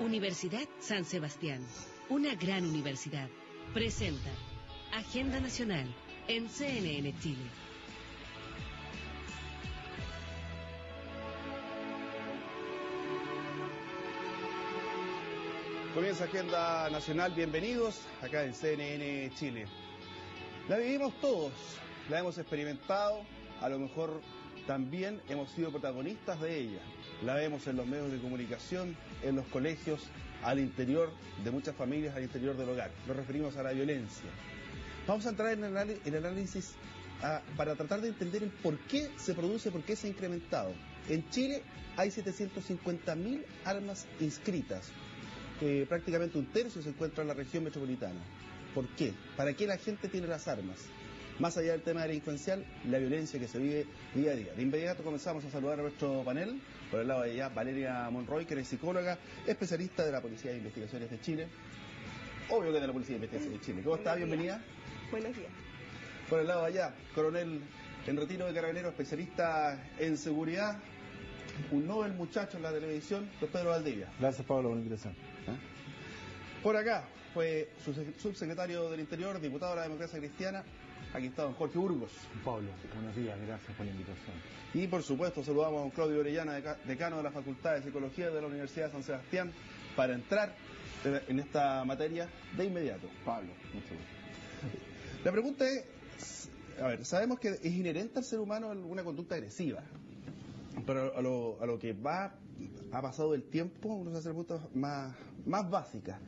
Universidad San Sebastián, una gran universidad, presenta Agenda Nacional en CNN Chile. Comienza Agenda Nacional, bienvenidos acá en CNN Chile. La vivimos todos, la hemos experimentado, a lo mejor también hemos sido protagonistas de ella. La vemos en los medios de comunicación, en los colegios, al interior de muchas familias, al interior del hogar. Nos referimos a la violencia. Vamos a entrar en el análisis para tratar de entender el por qué se produce, por qué se ha incrementado. En Chile hay 750.000 armas inscritas. Prácticamente un tercio se encuentra en la región metropolitana. ¿Por qué? ¿Para qué la gente tiene las armas? Más allá del tema delincuencial, la violencia que se vive día a día. De inmediato comenzamos a saludar a nuestro panel. Por el lado de allá, Valeria Monroy, que es psicóloga, especialista de la Policía de Investigaciones de Chile. Obvio que de la Policía de Investigaciones de Chile. ¿Cómo está? Bienvenida. Buenos días. Por el lado de allá, coronel en retiro de Carabineros, especialista en seguridad. Un Nobel muchacho en la televisión, don Pedro Valdivia. Gracias, Pablo, por la invitación. Por acá fue subsecretario del Interior, diputado de la Democracia Cristiana. Aquí está don Jorge Burgos. Pablo, buenos días, gracias por la invitación. Y por supuesto saludamos a don Claudio Orellana, decano de la Facultad de Psicología de la Universidad de San Sebastián, para entrar en esta materia de inmediato. Pablo, mucho gusto. La pregunta es, a ver, sabemos que es inherente al ser humano una conducta agresiva, pero a lo que ha pasado el tiempo, uno se hace preguntas más básicas.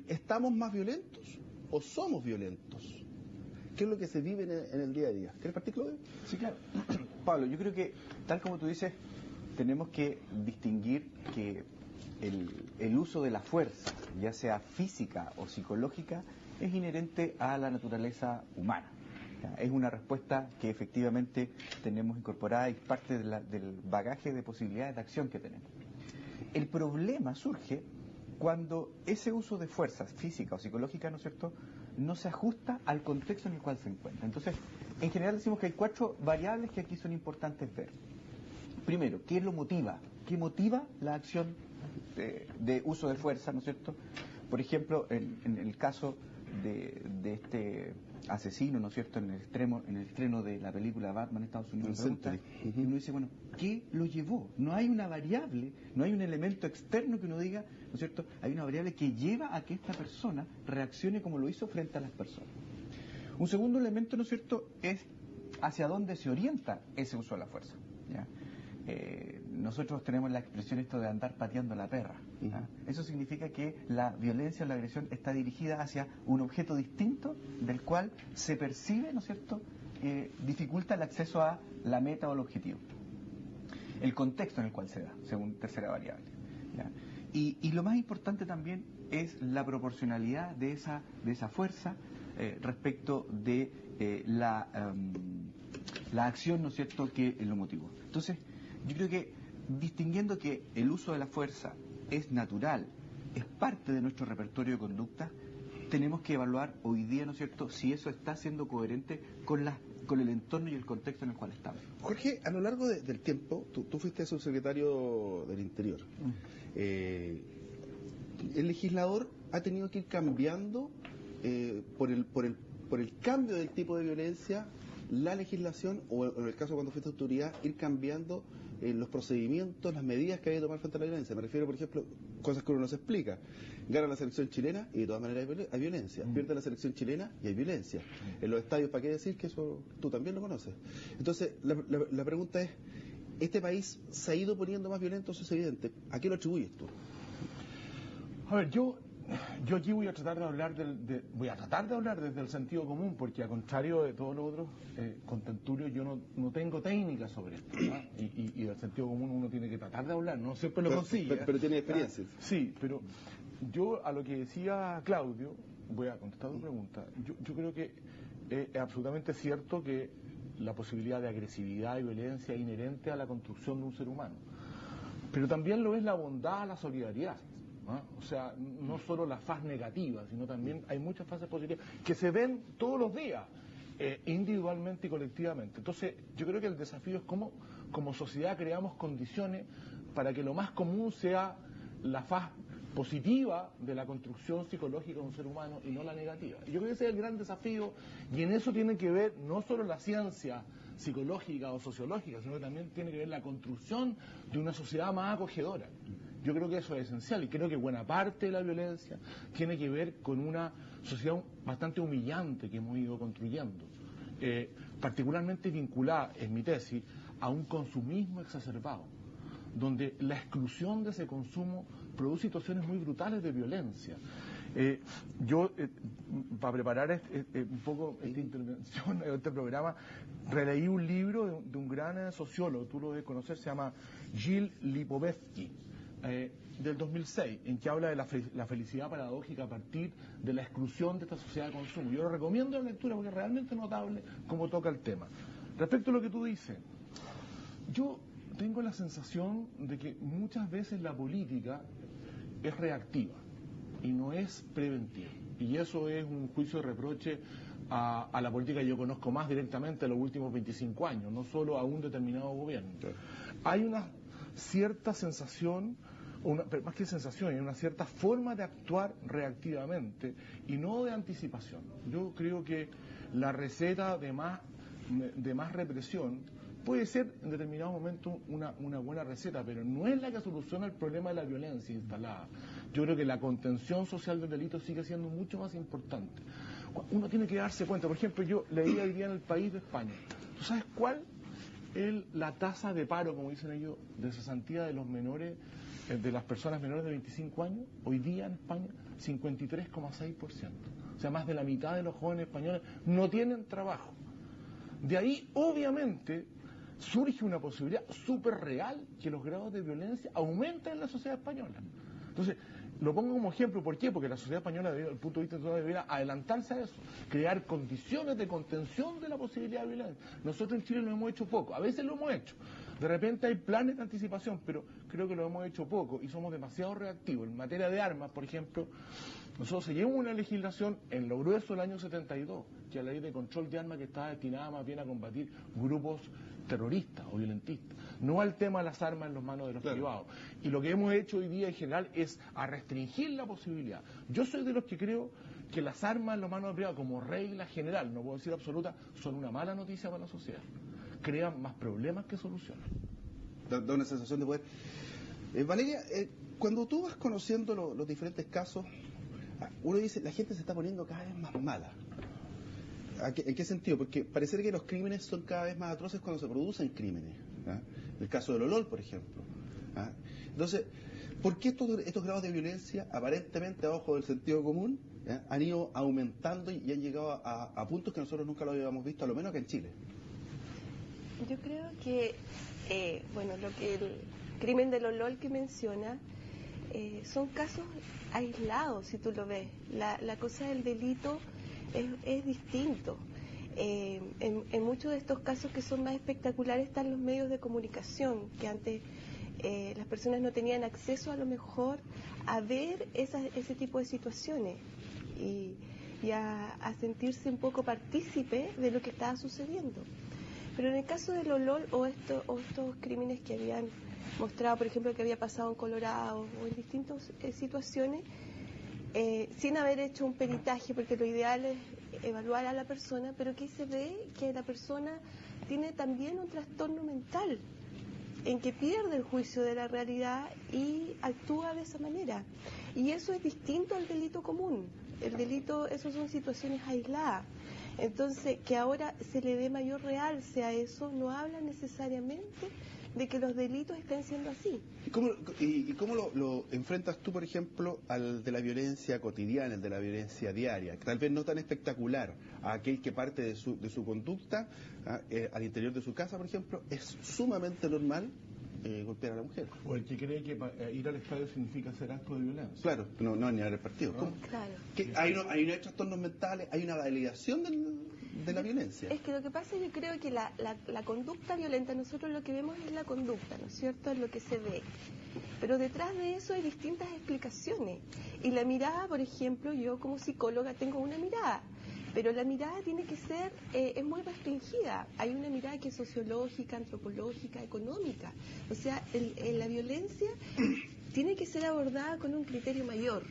¿Estamos más violentos o somos violentos? ¿Qué es lo que se vive en el día a día? ¿Quieres partir, Claudio? Sí, claro. Pablo, yo creo que, tal como tú dices, tenemos que distinguir que el uso de la fuerza, ya sea física o psicológica, es inherente a la naturaleza humana. Es una respuesta que efectivamente tenemos incorporada y parte del bagaje de posibilidades de acción que tenemos. El problema surge cuando ese uso de fuerzas física o psicológica, ¿no es cierto?, no se ajusta al contexto en el cual se encuentra. Entonces, en general decimos que hay 4 variables que aquí son importantes ver. Primero, ¿qué lo motiva? ¿Qué motiva la acción de uso de fuerza, ¿no es cierto? Por ejemplo, en el caso de este asesino, ¿no es cierto?, en el estreno de la película Batman en Estados Unidos, y uno dice, bueno, ¿qué lo llevó? No hay una variable, no hay un elemento externo que uno diga, ¿no es cierto?, hay una variable que lleva a que esta persona reaccione como lo hizo frente a las personas. Un segundo elemento, ¿no es cierto?, es hacia dónde se orienta ese uso de la fuerza, ¿ya? Nosotros tenemos la expresión esto de andar pateando a la perra. Eso significa que la violencia o la agresión está dirigida hacia un objeto distinto del cual se percibe, ¿no es cierto?, dificulta el acceso a la meta o el objetivo. El contexto en el cual se da, según tercera variable, ¿ya? Y lo más importante también es la proporcionalidad de esa fuerza respecto de la acción, ¿no es cierto?, que lo motivó. Entonces, yo creo que distinguiendo que el uso de la fuerza es natural, es parte de nuestro repertorio de conducta, tenemos que evaluar hoy día, ¿no es cierto?, si eso está siendo coherente con el entorno y el contexto en el cual estamos. Jorge, a lo largo del tiempo, tú fuiste subsecretario del Interior. El legislador ha tenido que ir cambiando por el cambio del tipo de violencia, la legislación, o en el caso cuando fuiste autoridad, ir cambiando los procedimientos, las medidas que hay que tomar frente a la violencia. Me refiero, por ejemplo, cosas que uno no se explica. Gana la selección chilena y de todas maneras hay violencia. Pierde la selección chilena y hay violencia. En los estadios, ¿para qué decir que eso tú también lo conoces? Entonces, la pregunta es, ¿este país se ha ido poniendo más violento? Eso es evidente. ¿A qué lo atribuyes tú? A ver, yo aquí voy a tratar de hablar desde el sentido común, porque a contrario de todos los otros contentorios, yo no tengo técnica sobre esto, ¿no? Y del sentido común uno tiene que tratar de hablar, no siempre lo consigue. Pero tiene experiencia. Sí, pero yo a lo que decía Claudio, voy a contestar tu pregunta. Yo creo que es absolutamente cierto que la posibilidad de agresividad y violencia es inherente a la construcción de un ser humano, pero también lo es la bondad, la solidaridad. O sea, no solo la faz negativa, sino también hay muchas fases positivas que se ven todos los días, individualmente y colectivamente. Entonces, yo creo que el desafío es cómo como sociedad creamos condiciones para que lo más común sea la faz positiva de la construcción psicológica de un ser humano y no la negativa. Y yo creo que ese es el gran desafío, y en eso tiene que ver no solo la ciencia psicológica o sociológica, sino que también tiene que ver la construcción de una sociedad más acogedora. Yo creo que eso es esencial, y creo que buena parte de la violencia tiene que ver con una sociedad bastante humillante que hemos ido construyendo, particularmente vinculada, en mi tesis, a un consumismo exacerbado, donde la exclusión de ese consumo produce situaciones muy brutales de violencia. Yo, para preparar un poco esta intervención, este programa, releí un libro de un gran sociólogo, tú lo debes conocer, se llama Gilles Lipovetsky, del 2006, en que habla de la felicidad paradójica a partir de la exclusión de esta sociedad de consumo. Yo lo recomiendo la lectura porque es realmente notable cómo toca el tema. Respecto a lo que tú dices, yo tengo la sensación de que muchas veces la política es reactiva y no es preventiva. Y eso es un juicio de reproche a la política que yo conozco más directamente en los últimos 25 años, no solo a un determinado gobierno. Hay una cierta sensación, pero más que sensación, hay una cierta forma de actuar reactivamente y no de anticipación. Yo creo que la receta de más represión puede ser en determinado momento una buena receta, pero no es la que soluciona el problema de la violencia instalada. Yo creo que la contención social del delito sigue siendo mucho más importante. Uno tiene que darse cuenta, por ejemplo, yo leí hoy día en El País de España. ¿Tú sabes cuál es la tasa de paro, como dicen ellos, de cesantía de los menores, de las personas menores de 25 años? Hoy día en España, 53,6%. O sea, más de la mitad de los jóvenes españoles no tienen trabajo. De ahí, obviamente, surge una posibilidad súper real que los grados de violencia aumenten en la sociedad española. Entonces, lo pongo como ejemplo, ¿por qué? Porque la sociedad española, desde el punto de vista de debería adelantarse a eso, crear condiciones de contención de la posibilidad de violencia. Nosotros en Chile lo hemos hecho poco, a veces lo hemos hecho. De repente hay planes de anticipación, pero creo que lo hemos hecho poco y somos demasiado reactivos. En materia de armas, por ejemplo, nosotros seguimos una legislación en lo grueso del año 72, que es la ley de control de armas, que estaba destinada más bien a combatir grupos terroristas o violentistas, no al tema de las armas en las manos de los privados. Y lo que hemos hecho hoy día en general es a restringir la posibilidad. Yo soy de los que creo que las armas en las manos de los privados, como regla general, no puedo decir absoluta, son una mala noticia para la sociedad. Crean más problemas que solucionan. Da una sensación de poder. Valeria, cuando tú vas conociendo los diferentes casos, uno dice, la gente se está poniendo cada vez más mala. ¿En qué sentido? Porque parece que los crímenes son cada vez más atroces cuando se producen crímenes. El caso del Olol, por ejemplo. Entonces, ¿por qué estos grados de violencia, aparentemente a ojo del sentido común, han ido aumentando y han llegado a puntos que nosotros nunca lo habíamos visto, a lo menos acá en Chile? Yo creo que, lo que el crimen del Olol que menciona, son casos aislados, si tú lo ves. La cosa del delito es distinto. En muchos de estos casos que son más espectaculares están los medios de comunicación, que antes las personas no tenían acceso a lo mejor a ver ese tipo de situaciones y a sentirse un poco partícipe de lo que estaba sucediendo. Pero en el caso del Olol o estos crímenes que habían mostrado, por ejemplo, que había pasado en Colorado o en distintas situaciones, sin haber hecho un peritaje, porque lo ideal es evaluar a la persona, pero aquí se ve que la persona tiene también un trastorno mental, en que pierde el juicio de la realidad y actúa de esa manera. Y eso es distinto al delito común. El delito, eso son situaciones aisladas. Entonces, que ahora se le dé mayor realce a eso no habla necesariamente de que los delitos estén siendo así. ¿Y cómo lo enfrentas tú, por ejemplo, al de la violencia cotidiana, el de la violencia diaria? Tal vez no tan espectacular, a aquel que parte de su conducta al interior de su casa, por ejemplo, es sumamente normal golpear a la mujer. O el que cree que ir al estadio significa hacer actos de violencia. Claro, no ni al partido. ¿Cómo? Claro. Hay unos trastornos mentales, hay una validación de la violencia. Es que lo que pasa, yo creo que la conducta violenta, nosotros lo que vemos es la conducta, ¿no es cierto? Es lo que se ve. Pero detrás de eso hay distintas explicaciones. Y la mirada, por ejemplo, yo como psicóloga tengo una mirada, pero la mirada tiene que ser, es muy restringida. Hay una mirada que es sociológica, antropológica, económica. O sea, la violencia tiene que ser abordada con un criterio mayor.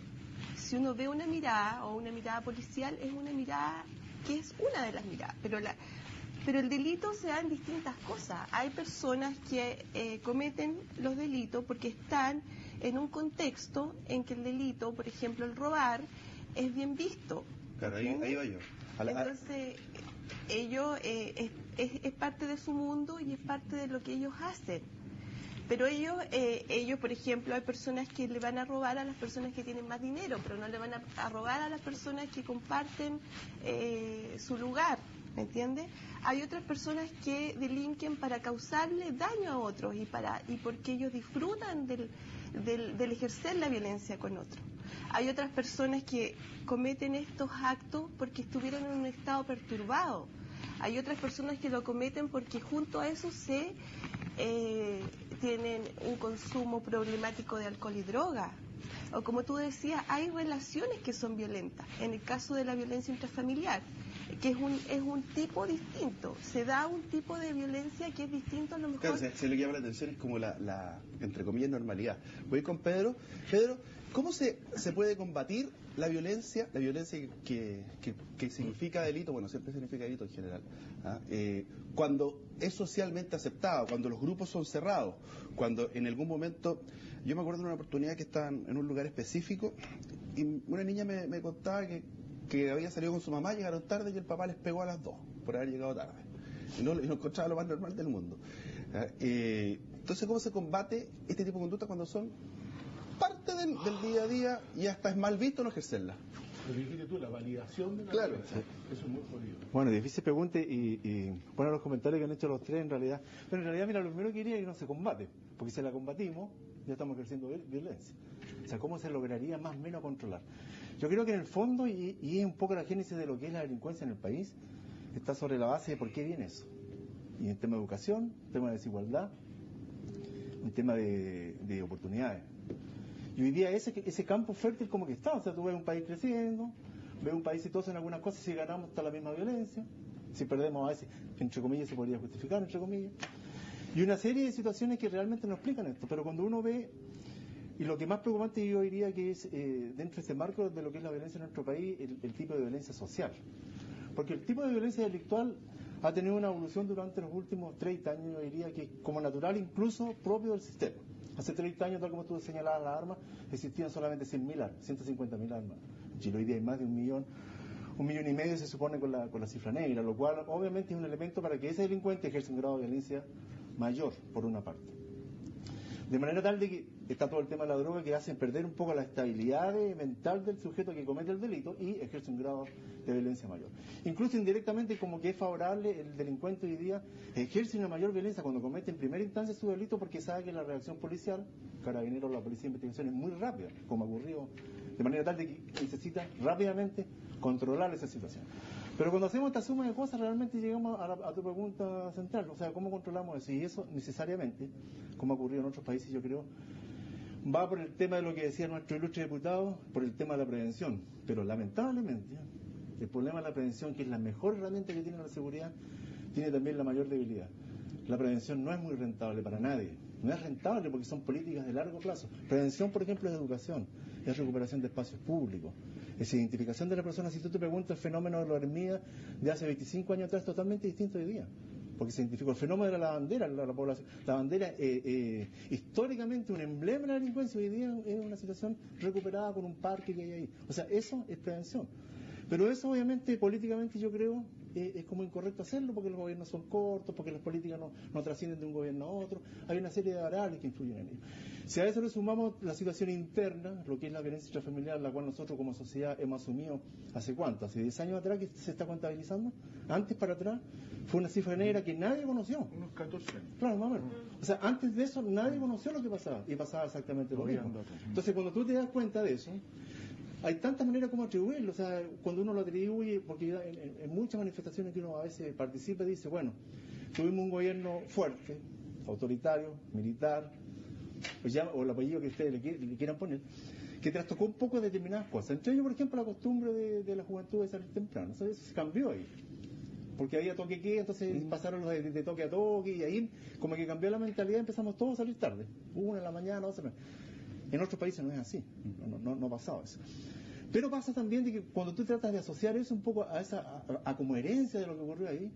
Si uno ve una mirada o una mirada policial, es una mirada que es una de las miradas, pero el delito se da en distintas cosas. Hay personas que cometen los delitos porque están en un contexto en que el delito, por ejemplo el robar, es bien visto. Claro, ahí va yo. Entonces, ellos es parte de su mundo y es parte de lo que ellos hacen. Pero ellos, por ejemplo, hay personas que le van a robar a las personas que tienen más dinero, pero no le van a robar a las personas que comparten su lugar, ¿me entiendes? Hay otras personas que delinquen para causarle daño a otros y porque ellos disfrutan del ejercer la violencia con otros. Hay otras personas que cometen estos actos porque estuvieron en un estado perturbado. Hay otras personas que lo cometen porque junto a eso tienen un consumo problemático de alcohol y droga. O como tú decías, hay relaciones que son violentas. En el caso de la violencia intrafamiliar, que es un tipo distinto. Se da un tipo de violencia que es distinto a lo mejor. Claro, se le llama la atención, es como la entre comillas, normalidad. Voy con Pedro. Pedro, ¿cómo se puede combatir la violencia que significa delito? Bueno, siempre significa delito en general. Cuando es socialmente aceptado, cuando los grupos son cerrados, cuando en algún momento... Yo me acuerdo de una oportunidad que estaban en un lugar específico y una niña me contaba que había salido con su mamá, llegaron tarde y el papá les pegó a las 2 por haber llegado tarde. Y no encontraba lo más normal del mundo. Entonces, ¿cómo se combate este tipo de conducta cuando son parte del día a día y hasta es mal visto no ejercerla? Lo dijiste tú, la validación de la Claro. violencia. Eso es muy jodido. Bueno, difícil pregunta y bueno, los comentarios que han hecho los tres en realidad. Pero en realidad, mira, lo primero que diría es que no se combate, porque si la combatimos, ya estamos ejerciendo violencia. O sea, ¿cómo se lograría más o menos controlar? Yo creo que en el fondo, y es un poco la génesis de lo que es la delincuencia en el país, está sobre la base de por qué viene eso. Y en tema de educación, tema de desigualdad, un tema de oportunidades. Y hoy día ese campo fértil como que está, o sea, tú ves un país creciendo, ves un país exitoso en algunas cosas, si ganamos está la misma violencia, si perdemos a veces, entre comillas, se podría justificar, entre comillas. Y una serie de situaciones que realmente no explican esto, pero cuando uno ve, y lo que más preocupante yo diría que es, dentro de este marco de lo que es la violencia en nuestro país, el tipo de violencia social. Porque el tipo de violencia delictual ha tenido una evolución durante los últimos 30 años, yo diría que como natural, incluso propio del sistema. Hace 30 años, tal como tú señalabas las armas, existían solamente 100.000 armas, 150.000 armas. En Chile hoy día hay más de 1.500.000 se supone con la cifra negra, lo cual obviamente es un elemento para que ese delincuente ejerza un grado de violencia mayor, por una parte. De manera tal de que está todo el tema de la droga que hace perder un poco la estabilidad mental del sujeto que comete el delito y ejerce un grado de violencia mayor. Incluso indirectamente como que es favorable el delincuente hoy día ejerce una mayor violencia cuando comete en primera instancia su delito porque sabe que la reacción policial, Carabineros, la Policía de Investigación es muy rápida, como ocurrió, de manera tal de que necesita rápidamente controlar esa situación. Pero cuando hacemos esta suma de cosas realmente llegamos a tu pregunta central, o sea, ¿cómo controlamos eso? Y eso necesariamente, como ha ocurrido en otros países, yo creo, va por el tema de lo que decía nuestro ilustre diputado, por el tema de la prevención. Pero lamentablemente, el problema de la prevención, que es la mejor herramienta que tiene la seguridad, tiene también la mayor debilidad. La prevención no es muy rentable para nadie. No es rentable porque son políticas de largo plazo. Prevención, por ejemplo, es educación, es recuperación de espacios públicos, es identificación de la persona. Si tú te preguntas el fenómeno de la hormiga de hace 25 años atrás, totalmente distinto hoy día. Porque se identificó el fenómeno de la bandera, la población. La bandera, históricamente, un emblema de la delincuencia, hoy día es una situación recuperada con un parque que hay ahí. O sea, eso es prevención. Pero eso, obviamente, políticamente, yo creo, es como incorrecto hacerlo porque los gobiernos son cortos, porque las políticas no trascienden de un gobierno a otro. Hay una serie de variables que influyen en ello. Si a eso le sumamos la situación interna, lo que es la violencia intrafamiliar, la cual nosotros como sociedad hemos asumido ¿hace cuánto? ¿Hace 10 años atrás que se está contabilizando? Antes para atrás fue una cifra negra que nadie conoció. Unos 14 años. Claro, más o menos. O sea, antes de eso nadie conoció lo que pasaba y pasaba exactamente lo mismo. Entonces, cuando tú te das cuenta de eso, hay tantas maneras como atribuirlo. O sea, cuando uno lo atribuye, porque en muchas manifestaciones que uno a veces participa, dice, bueno, tuvimos un gobierno fuerte, autoritario, militar, pues ya, o el apellido que ustedes le quieran poner, que trastocó un poco determinadas cosas. Entre ellos, por ejemplo, la costumbre de la juventud de salir temprano. O sea, eso se cambió ahí. Porque había toque queda, entonces pasaron los de toque a toque, y ahí como que cambió la mentalidad, empezamos todos a salir tarde. 1 de la mañana, 2 de la mañana. En otros países no es así, no ha pasado eso. Pero pasa también de que cuando tú tratas de asociar eso un poco a como herencia de lo que ocurrió ahí,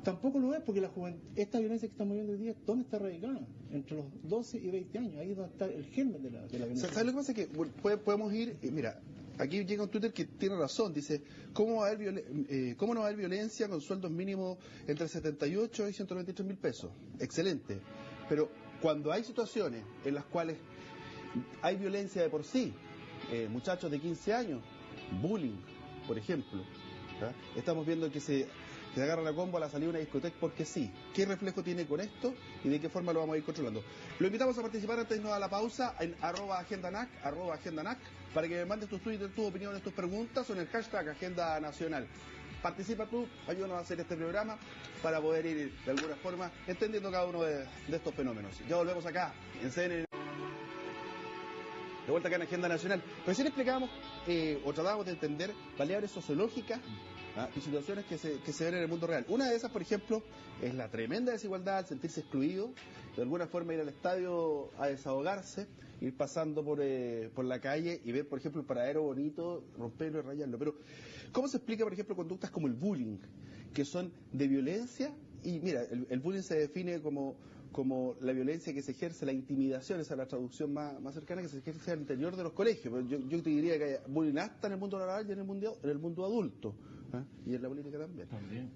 tampoco lo es, porque esta violencia que estamos viendo hoy día, ¿dónde está radicada? Entre los 12 y 20 años, ahí es donde está el germen de la violencia. ¿Sabes lo que pasa? Que podemos ir, mira, aquí llega un Twitter que tiene razón, dice, ¿cómo no va a haber violencia con sueldos mínimos entre 78 y 193 mil pesos? Excelente, pero cuando hay situaciones en las cuales hay violencia de por sí, muchachos de 15 años, bullying, por ejemplo, ¿verdad? Estamos viendo que se agarra la combo a la salida de una discoteca porque sí. ¿Qué reflejo tiene con esto y de qué forma lo vamos a ir controlando? Lo invitamos a participar antes de irnos a la pausa en @agendanac, para que me mandes tus tweets, tus opiniones, tus preguntas o en el hashtag Agenda Nacional. Participa tú, ayúdanos a hacer este programa para poder ir de alguna forma entendiendo cada uno de estos fenómenos. Ya volvemos acá en CNN. De vuelta acá en Agenda Nacional. Recién explicábamos o tratábamos de entender variables sociológicas y situaciones que se ven en el mundo real. Una de esas, por ejemplo, es la tremenda desigualdad, al sentirse excluido, de alguna forma ir al estadio a desahogarse, ir pasando por la calle y ver, por ejemplo, el paradero bonito, romperlo y rayarlo. Pero, ¿cómo se explica, por ejemplo, conductas como el bullying, que son de violencia? Y mira, el bullying se define como la violencia que se ejerce, la intimidación, esa es la traducción más cercana, que se ejerce al interior de los colegios. Pero yo te diría que hay bullying hasta en el mundo laboral y en el mundo adulto. Y en la política también.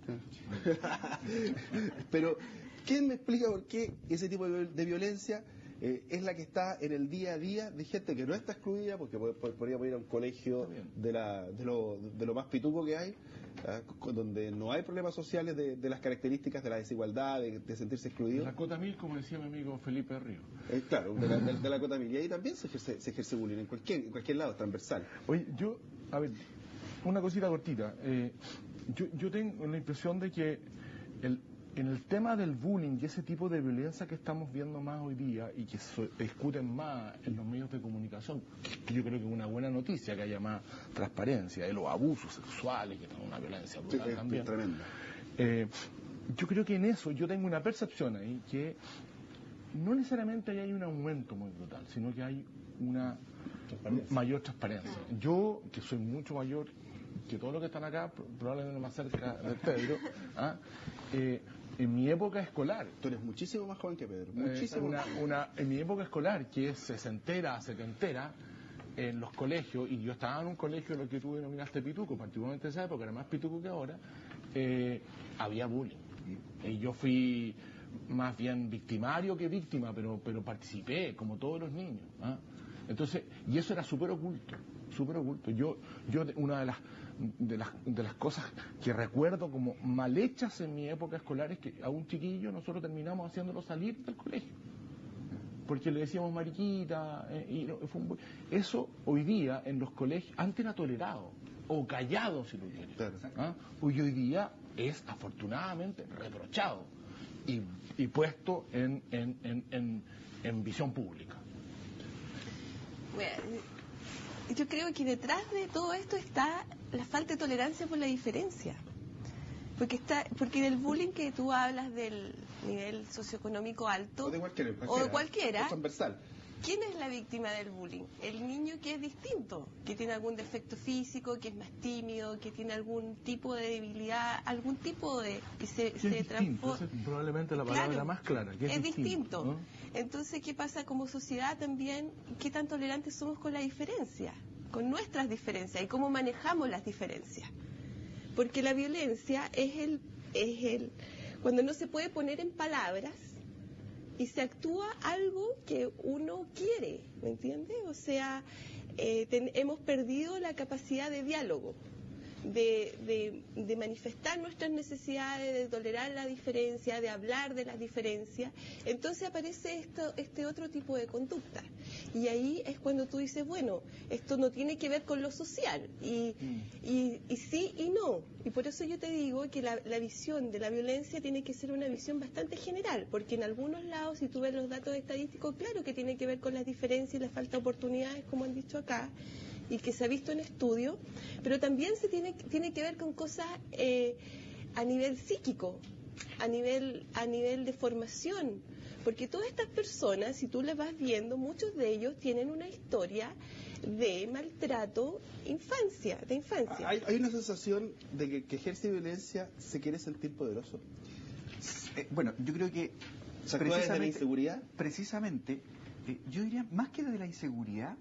Pero, ¿quién me explica por qué ese tipo de violencia es la que está en el día a día de gente que no está excluida, porque podríamos ir a un colegio de lo más pituco que hay, donde no hay problemas sociales de las características de la desigualdad, de sentirse excluido? La cota 1000, como decía mi amigo Felipe Río. Claro, de la cota 1000. Y ahí también se ejerce bullying, en cualquier lado, transversal. Oye, una cosita cortita. Yo tengo la impresión de que en el tema del bullying y ese tipo de violencia que estamos viendo más hoy día y que se discuten más en los medios de comunicación, que yo creo que es una buena noticia que haya más transparencia de los abusos sexuales, que es una violencia brutal también. Tremenda. Yo creo que en eso yo tengo una percepción ahí que no necesariamente hay un aumento muy brutal, sino que hay una mayor transparencia. Yo, que soy mucho mayor que todos los que están acá, probablemente más cerca de Pedro, en mi época escolar. Tú eres muchísimo más joven que Pedro. Muchísimo. En mi época escolar, que es sesentera, setentera, en los colegios, y yo estaba en un colegio, lo que tú denominaste pituco, particularmente en esa época, era más pituco que ahora, había bullying. Y yo fui más bien victimario que víctima, pero participé, como todos los niños. Entonces, y eso era súper oculto, súper oculto. Yo una de las cosas que recuerdo como mal hechas en mi época escolar es que a un chiquillo nosotros terminamos haciéndolo salir del colegio, porque le decíamos mariquita, eso hoy día en los colegios, antes era tolerado, o callado si lo quieres. Claro. Hoy día es afortunadamente reprochado y puesto en visión pública. Bueno, yo creo que detrás de todo esto está la falta de tolerancia por la diferencia. Porque en el bullying que tú hablas del nivel socioeconómico alto, o de cualquiera, transversal, ¿quién es la víctima del bullying? El niño que es distinto, que tiene algún defecto físico, que es más tímido, que tiene algún tipo de debilidad, algún tipo de... que se transforma. Esa es probablemente la palabra más clara. Que es distinto. ¿No? Entonces, ¿qué pasa como sociedad también? ¿Qué tan tolerantes somos con la diferencia? Con nuestras diferencias y cómo manejamos las diferencias. Porque la violencia es cuando no se puede poner en palabras y se actúa algo que uno quiere, ¿me entiendes? O sea, hemos perdido la capacidad de diálogo, de manifestar nuestras necesidades, de tolerar la diferencia, de hablar de las diferencias. Entonces aparece este otro tipo de conducta. Y ahí es cuando tú dices, bueno, esto no tiene que ver con lo social. Y sí y no. Y por eso yo te digo que la visión de la violencia tiene que ser una visión bastante general, porque en algunos lados, si tú ves los datos estadísticos, claro que tiene que ver con las diferencias y la falta de oportunidades, como han dicho acá, y que se ha visto en estudios, pero también tiene que ver con cosas a nivel psíquico, a nivel de formación, Porque todas estas personas, si tú las vas viendo, muchos de ellos tienen una historia de maltrato de infancia. Hay una sensación de que el que ejerce violencia se quiere sentir poderoso. Bueno, yo creo que ¿Se actúa desde la inseguridad? Precisamente, yo diría, más que de la inseguridad,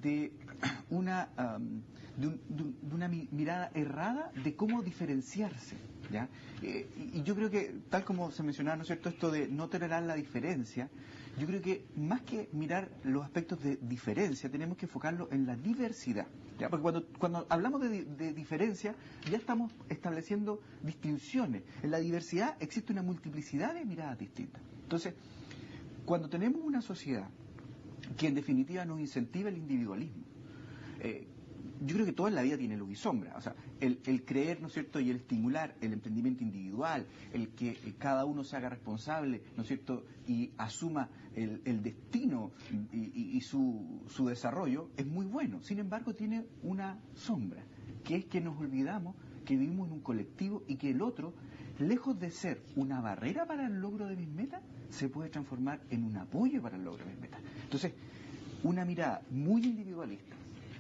de una mirada errada de cómo diferenciarse, ¿ya? Y yo creo que, tal como se mencionaba, ¿no es cierto?, esto de no tolerar la diferencia, yo creo que más que mirar los aspectos de diferencia, tenemos que enfocarlo en la diversidad, ¿ya? Porque cuando hablamos de diferencia, ya estamos estableciendo distinciones. En la diversidad existe una multiplicidad de miradas distintas. Entonces, cuando tenemos una sociedad que en definitiva nos incentiva el individualismo, yo creo que toda la vida tiene luz y sombra. O sea, el creer, ¿no es cierto?, y el estimular el emprendimiento individual, el que cada uno se haga responsable, ¿no es cierto?, y asuma el destino y su desarrollo, es muy bueno. Sin embargo, tiene una sombra, que es que nos olvidamos que vivimos en un colectivo y que el otro, lejos de ser una barrera para el logro de mis metas, se puede transformar en un apoyo para el logro de mis metas. Entonces, una mirada muy individualista,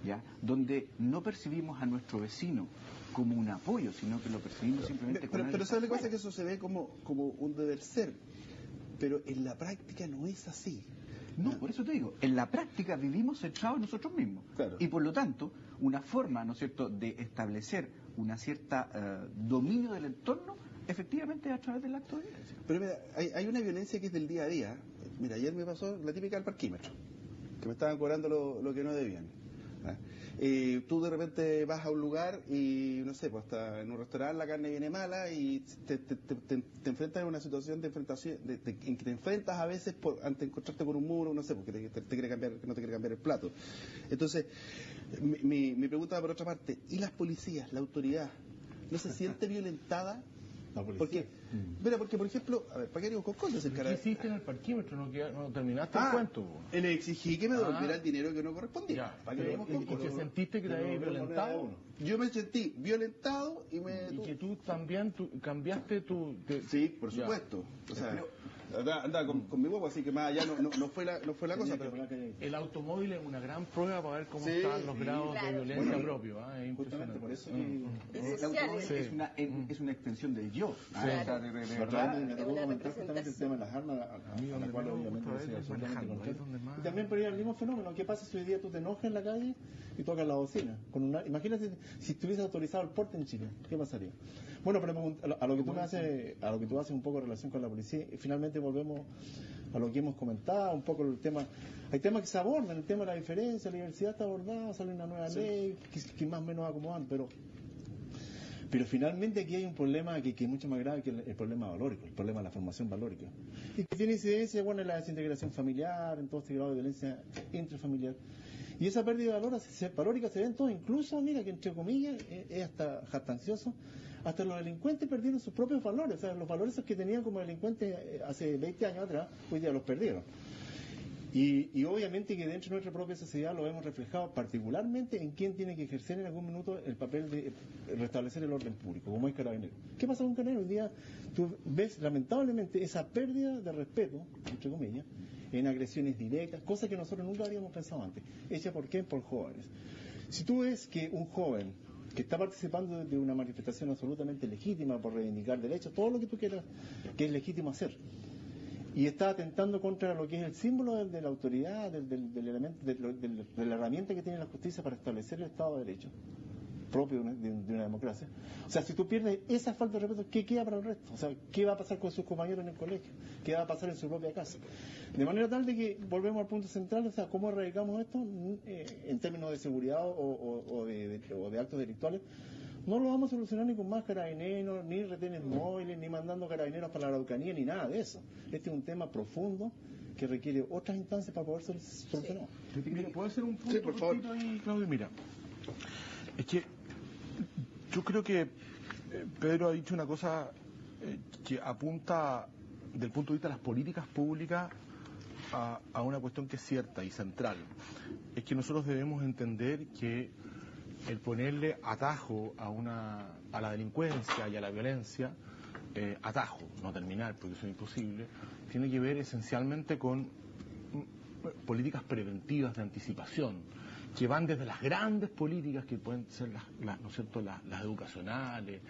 ¿ya?, donde no percibimos a nuestro vecino como un apoyo, sino que lo percibimos simplemente como... Pero ¿sabes lo que pasa? Que eso se ve como un deber ser, pero en la práctica no es así. No, por eso te digo, en la práctica vivimos centrados en nosotros mismos. Claro. Y por lo tanto, una forma, ¿no es cierto?, de establecer una cierta dominio del entorno, efectivamente es a través del acto de violencia. Pero mira, hay una violencia que es del día a día. Mira, ayer me pasó la típica del parquímetro, que me estaban cobrando lo que no debían. Tú de repente vas a un lugar y, no sé, pues hasta en un restaurante la carne viene mala y te enfrentas a una situación de enfrentación en que te enfrentas a veces ante encontrarte con un muro, no sé, porque no te quiere cambiar el plato. Entonces, mi pregunta va por otra parte, ¿y las policías, la autoridad, no se siente violentada? ¿Por qué? Mira, porque por ejemplo, a ver, ¿para qué digo con cosas el cara? ¿Qué hiciste en el parquímetro? ¿No terminaste el cuento? Le exigí que me devolviera el dinero que no correspondía. ¿Para qué digamos con cosas? ¿Y te sentiste que te habías violentado? Yo me sentí violentado y ¿Y que tú también cambiaste tu...? Sí, por supuesto. O sea, andaba con mi huevo, así que más allá no fue la cosa. Pero el automóvil es una gran prueba para ver cómo están los grados de violencia propios. Es impresionante. Por eso el automóvil es una extensión del yo. El tema de las armas, a la cual obviamente no soy absolutamente contrario. Y también por ahí el mismo fenómeno. ¿Qué pasa si hoy día tú te enojas en la calle y tocas la bocina? Imagínate si estuviese autorizado el porte en Chile, ¿qué pasaría? Bueno, pero a lo que tú haces un poco en relación con la policía, y finalmente volvemos a lo que hemos comentado, un poco el tema. Hay temas que se abordan, el tema de la diferencia, la diversidad está abordada, sale una nueva ley que más o menos acomodan, pero finalmente aquí hay un problema que es mucho más grave que el problema valórico, el problema de la formación valórica. Y que tiene incidencia, bueno, en la desintegración familiar, en todo este grado de violencia intrafamiliar. Y esa pérdida valórica se ve en todo, incluso, mira, que entre comillas es hasta jactancioso, hasta los delincuentes perdieron sus propios valores, o sea, los valores que tenían como delincuentes hace 20 años atrás, hoy día los perdieron. Y obviamente que dentro de nuestra propia sociedad lo hemos reflejado particularmente en quién tiene que ejercer en algún minuto el papel de restablecer el orden público, como es Carabinero. ¿Qué pasa con Carabinero? Hoy día tú ves lamentablemente esa pérdida de respeto, entre comillas, en agresiones directas, cosas que nosotros nunca habíamos pensado antes. ¿Hecha por qué? Por jóvenes. Si tú ves que un joven que está participando de una manifestación absolutamente legítima por reivindicar derechos, todo lo que tú quieras, que es legítimo hacer, y está atentando contra lo que es el símbolo de la autoridad, del elemento, de la herramienta que tiene la justicia para establecer el Estado de Derecho propio de una democracia. O sea, si tú pierdes esa falta de respeto, ¿qué queda para el resto? O sea, ¿qué va a pasar con sus compañeros en el colegio? ¿Qué va a pasar en su propia casa? De manera tal de que volvemos al punto central, o sea, ¿cómo erradicamos esto en términos de seguridad o de actos delictuales? No lo vamos a solucionar ni con más carabineros, ni retenes móviles, ni mandando carabineros para la Araucanía, ni nada de eso. Este es un tema profundo que requiere otras instancias para poder ser solucionado. Mira, ¿puedo hacer un punto? Sí, por favor. Ahí, Claudio? Mira, es que yo creo que Pedro ha dicho una cosa que apunta, del punto de vista de las políticas públicas, a una cuestión que es cierta y central. Es que nosotros debemos entender que el ponerle atajo a la delincuencia y a la violencia, atajo, no terminar, porque eso es imposible, tiene que ver esencialmente con políticas preventivas de anticipación, que van desde las grandes políticas que pueden ser ¿no es cierto?, las educacionales,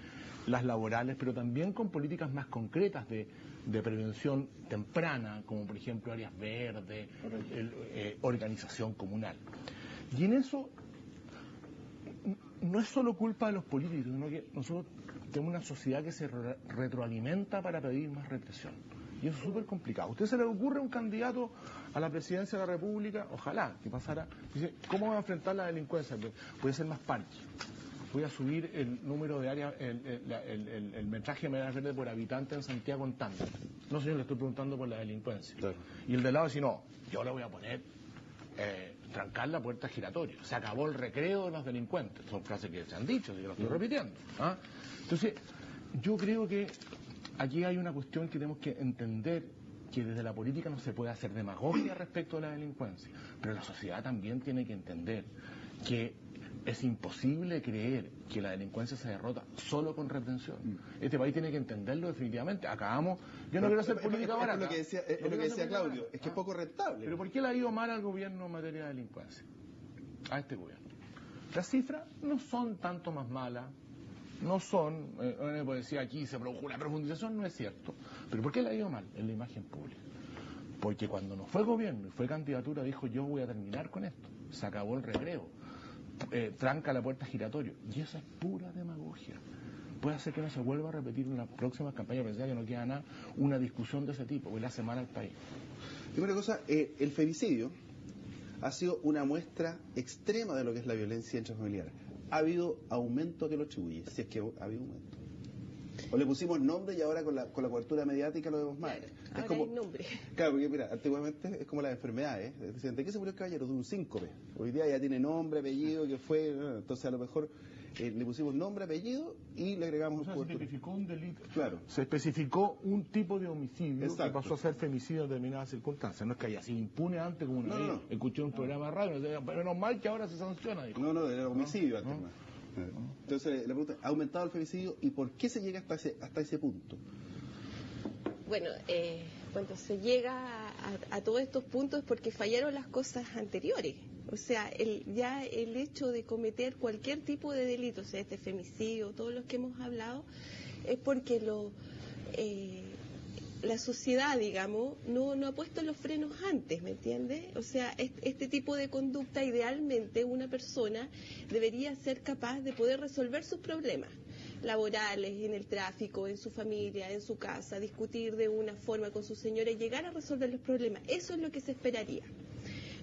las laborales, pero también con políticas más concretas de prevención temprana, como por ejemplo áreas verdes, organización comunal. Y en eso no es solo culpa de los políticos, sino que nosotros tenemos una sociedad que se retroalimenta para pedir más represión. Y eso es súper complicado. ¿A usted se le ocurre un candidato a la presidencia de la República? Ojalá que pasara. Dice, ¿cómo va a enfrentar la delincuencia? Voy a hacer más parques. Voy a subir el número de áreas, el metraje de áreas verdes por habitante en Santiago en tanto. No, señor, le estoy preguntando por la delincuencia. Claro. Y el de lado dice, no, yo le voy a poner trancar la puerta giratoria. Se acabó el recreo de los delincuentes. Son frases que se han dicho, y que lo estoy repitiendo. ¿Ah? Entonces, yo creo que aquí hay una cuestión que tenemos que entender, que desde la política no se puede hacer demagogia respecto a la delincuencia, pero la sociedad también tiene que entender que es imposible creer que la delincuencia se derrota solo con retención. Este país tiene que entenderlo definitivamente. Acabamos, yo no quiero hacer política barata. Es lo que decía Claudio, es que es poco rentable. Pero ¿por qué le ha ido mal al gobierno en materia de delincuencia? A este gobierno. Las cifras no son tanto más malas. No son, pues decía aquí se produjo una profundización, no es cierto. Pero ¿por qué le ha ido mal en la imagen pública? Porque cuando no fue gobierno y fue candidatura dijo yo voy a terminar con esto. Se acabó el recreo. Tranca la puerta giratoria. Y eso es pura demagogia. Puede hacer que no se vuelva a repetir en las próximas campañas presidenciales, que no queda nada, una discusión de ese tipo, porque le hace mal al país. Primera cosa, el femicidio ha sido una muestra extrema de lo que es la violencia intrafamiliar. ¿Ha habido aumento que lo atribuye? Si es que ha habido aumento. O le pusimos nombre y ahora con la cobertura mediática lo vemos mal. Claro, es como hay nombre. Claro, porque mira, antiguamente es como las enfermedades. Decían, ¿de qué se murió el caballero? De un síncope. Hoy día ya tiene nombre, apellido, que fue. Entonces a lo mejor le pusimos nombre, apellido y le agregamos se especificó un delito. Claro. Se especificó un tipo de homicidio. Exacto. Que pasó a ser femicidio en determinadas circunstancias. No es que haya sido impune antes, como una vez escuché un programa de radio, pero menos mal que ahora se sanciona. Dijo. No, era homicidio antes más. Entonces la pregunta, ¿ha aumentado el femicidio y por qué se llega hasta ese punto? Bueno, cuando se llega a todos estos puntos es porque fallaron las cosas anteriores. O sea, ya el hecho de cometer cualquier tipo de delito, o sea, este femicidio, todos los que hemos hablado, es porque la sociedad, digamos, no ha puesto los frenos antes, ¿me entiendes? O sea, este tipo de conducta, idealmente, una persona debería ser capaz de poder resolver sus problemas laborales, en el tráfico, en su familia, en su casa, discutir de una forma con su señora y llegar a resolver los problemas. Eso es lo que se esperaría.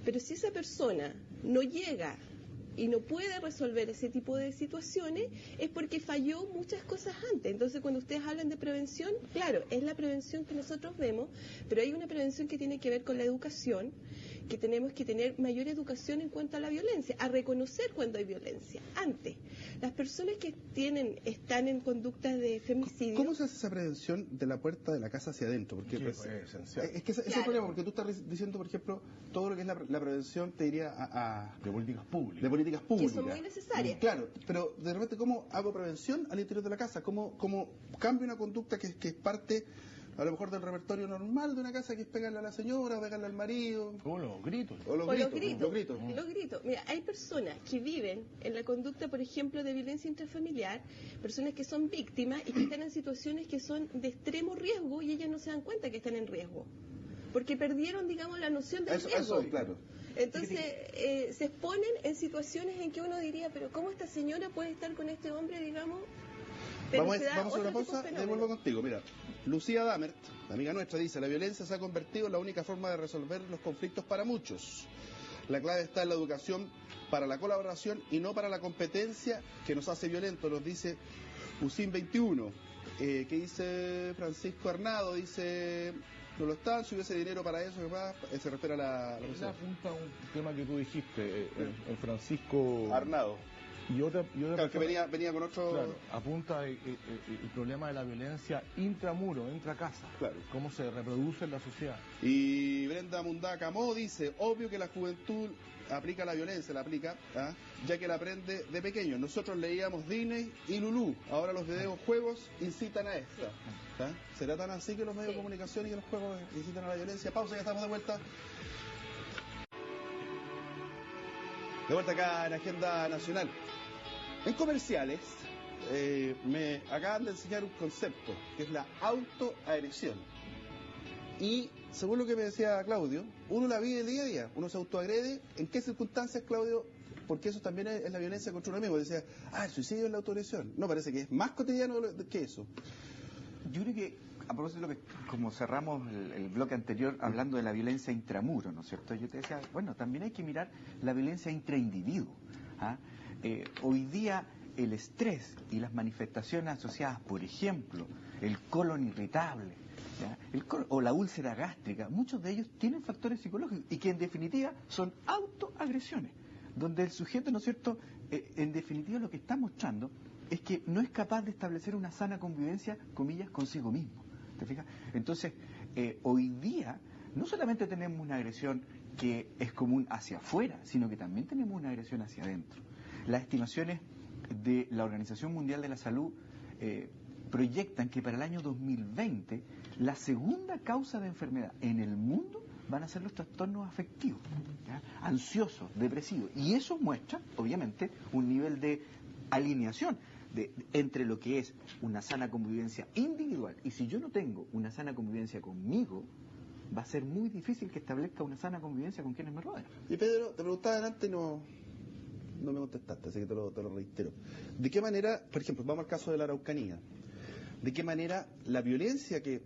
Pero si esa persona no llega y no puede resolver ese tipo de situaciones, es porque falló muchas cosas antes. Entonces, cuando ustedes hablan de prevención, claro, es la prevención que nosotros vemos, pero hay una prevención que tiene que ver con la educación, que tenemos que tener mayor educación en cuanto a la violencia, a reconocer cuando hay violencia. Antes, las personas que están en conductas de femicidio... ¿Cómo se hace esa prevención de la puerta de la casa hacia adentro? Porque sí, es esencial. Es que ese es el problema, porque tú estás diciendo, por ejemplo, todo lo que es la prevención te iría de políticas públicas. De políticas públicas. Que son muy necesarias. Claro, pero de repente, ¿cómo hago prevención al interior de la casa? ¿Cómo cambio una conducta que es parte... a lo mejor del repertorio normal de una casa, que es pegarle a la señora, o pegarle al marido? O los gritos. Los gritos. Mira, hay personas que viven en la conducta, por ejemplo, de violencia intrafamiliar, personas que son víctimas y que están en situaciones que son de extremo riesgo y ellas no se dan cuenta que están en riesgo. Porque perdieron, digamos, la noción del riesgo. Eso, claro. Entonces, se exponen en situaciones en que uno diría, pero ¿cómo esta señora puede estar con este hombre, digamos? Vamos a hacer una pausa, devuelvo contigo. Mira, Lucía Damert, amiga nuestra, dice, la violencia se ha convertido en la única forma de resolver los conflictos para muchos. La clave está en la educación para la colaboración y no para la competencia que nos hace violentos, nos dice USIN 21. ¿Qué dice Francisco Arnado? Dice, no lo están, si hubiese dinero para eso, se refiere a la Esa apunta a un tema que tú dijiste, el Francisco Arnado. Y otra claro, que venía con otro... Claro, apunta el problema de la violencia intramuro, intracasa. Claro. Cómo se reproduce en la sociedad. Y Brenda Mundaca Mo dice, obvio que la juventud aplica la violencia, la aplica, ya que la aprende de pequeño. Nosotros leíamos Disney y Lulú, ahora los videojuegos incitan a esta. ¿Será tan así que los medios de comunicación y que los juegos incitan a la violencia? Pausa, ya estamos de vuelta. De vuelta acá en Agenda Nacional. En comerciales, me acaban de enseñar un concepto, que es la autoagresión. Y según lo que me decía Claudio, uno la vive día a día, uno se autoagrede. ¿En qué circunstancias, Claudio? Porque eso también es la violencia contra un amigo. Decía, el suicidio es la autoagresión. No, parece que es más cotidiano que eso. Yo creo que, a propósito de lo que, como cerramos el bloque anterior hablando de la violencia intramuro, ¿no es cierto? Yo te decía, bueno, también hay que mirar la violencia intraindividuo. Hoy día el estrés y las manifestaciones asociadas, por ejemplo, el colon irritable, o la úlcera gástrica, muchos de ellos tienen factores psicológicos y que en definitiva son autoagresiones, donde el sujeto, ¿no es cierto?, en definitiva lo que está mostrando es que no es capaz de establecer una sana convivencia, comillas, consigo mismo. ¿Te fijas? Entonces, hoy día no solamente tenemos una agresión que es común hacia afuera, sino que también tenemos una agresión hacia adentro. Las estimaciones de la Organización Mundial de la Salud proyectan que para el año 2020 la segunda causa de enfermedad en el mundo van a ser los trastornos afectivos, ansiosos, depresivos. Y eso muestra, obviamente, un nivel de alineación entre lo que es una sana convivencia individual. Y si yo no tengo una sana convivencia conmigo, va a ser muy difícil que establezca una sana convivencia con quienes me rodean. Y Pedro, te preguntaba adelante y no me contestaste, así que te lo reitero. ¿De qué manera, por ejemplo, vamos al caso de la Araucanía, de qué manera la violencia que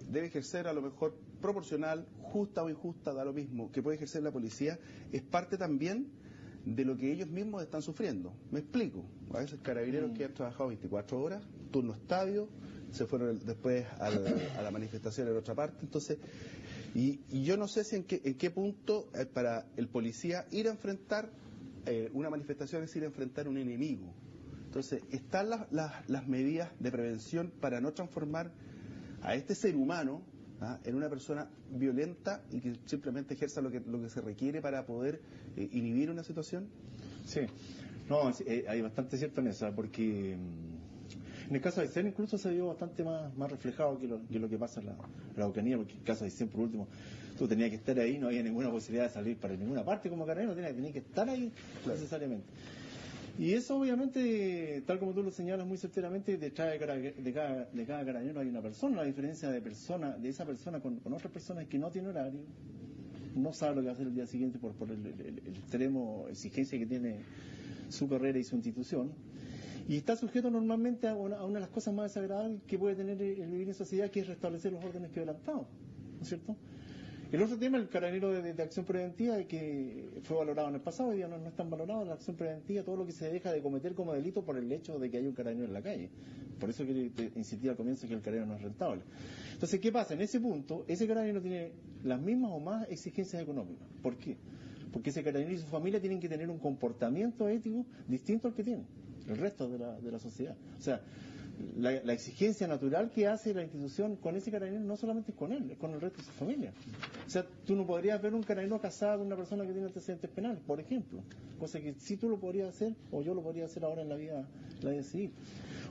debe ejercer, a lo mejor proporcional, justa o injusta, da lo mismo, que puede ejercer la policía, es parte también de lo que ellos mismos están sufriendo? Me explico. A veces carabineros que han trabajado 24 horas, turno estadio, se fueron después a la manifestación en otra parte. Entonces, y yo no sé si en qué punto para el policía ir a enfrentar una manifestación es ir a enfrentar un enemigo. Entonces, están las medidas de prevención para no transformar a este ser humano en una persona violenta y que simplemente ejerza lo que se requiere para poder inhibir una situación. Sí, no, hay bastante cierto en eso, porque en el caso de Aysén incluso se vio bastante más reflejado que lo que pasa en la Araucanía, porque en el caso de Aysén, por último, tú tenías que estar ahí, no había ninguna posibilidad de salir para ninguna parte como carabinero, tenías que estar ahí necesariamente. Y eso obviamente, tal como tú lo señalas muy certeramente, detrás de cada carabinero hay una persona. La diferencia de esa persona con otras personas que no tiene horario, no sabe lo que va a hacer el día siguiente por el extremo exigencia que tiene su carrera y su institución. Y está sujeto normalmente a una de las cosas más desagradables que puede tener el vivir en sociedad, que es restablecer los órdenes quebrantados, ¿no es cierto? El otro tema, el carabinero de acción preventiva, que fue valorado en el pasado, hoy día no es tan valorado, la acción preventiva, todo lo que se deja de cometer como delito por el hecho de que hay un carabinero en la calle. Por eso que te insistí al comienzo que el carabinero no es rentable. Entonces, ¿qué pasa? En ese punto, ese carabinero tiene las mismas o más exigencias económicas. ¿Por qué? Porque ese carabinero y su familia tienen que tener un comportamiento ético distinto al que tiene el resto de la sociedad. O sea, la exigencia natural que hace la institución con ese carabinero no solamente es con él, es con el resto de su familia. O sea, tú no podrías ver un carabinero casado con una persona que tiene antecedentes penales, por ejemplo, cosa que sí tú lo podrías hacer, o yo lo podría hacer ahora en la vida civil.